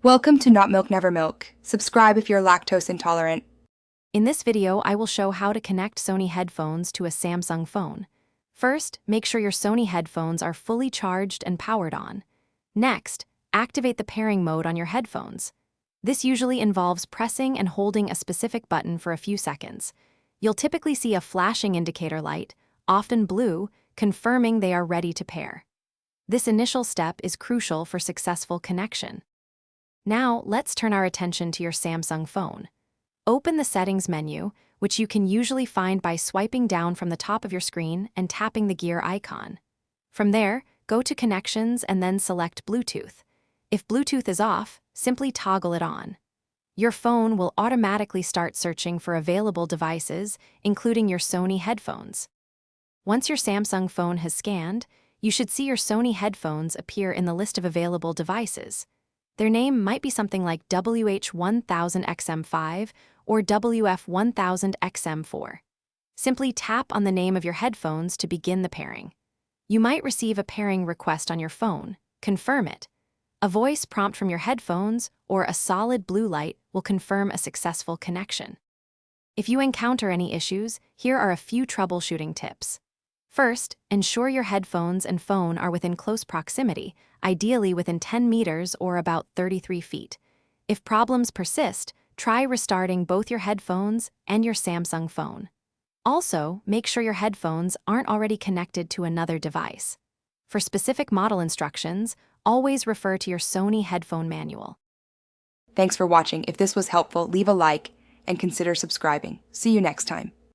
Welcome to Not Milk Never Milk. Subscribe if you're lactose intolerant. In this video, I will show how to connect Sony headphones to a Samsung phone. First, make sure your Sony headphones are fully charged and powered on. Next, activate the pairing mode on your headphones. This usually involves pressing and holding a specific button for a few seconds. You'll typically see a flashing indicator light, often blue, confirming they are ready to pair. This initial step is crucial for successful connection. Now, let's turn our attention to your Samsung phone. Open the Settings menu, which you can usually find by swiping down from the top of your screen and tapping the gear icon. From there, go to Connections and then select Bluetooth. If Bluetooth is off, simply toggle it on. Your phone will automatically start searching for available devices, including your Sony headphones. Once your Samsung phone has scanned, you should see your Sony headphones appear in the list of available devices. Their name might be something like WH1000XM5 or WF1000XM4. Simply tap on the name of your headphones to begin the pairing. You might receive a pairing request on your phone. Confirm it. A voice prompt from your headphones or a solid blue light will confirm a successful connection. If you encounter any issues, here are a few troubleshooting tips. First, ensure your headphones and phone are within close proximity, ideally within 10 meters or about 33 feet. If problems persist, try restarting both your headphones and your Samsung phone. Also, make sure your headphones aren't already connected to another device. For specific model instructions, always refer to your Sony headphone manual. Thanks for watching. If this was helpful, leave a like and consider subscribing. See you next time.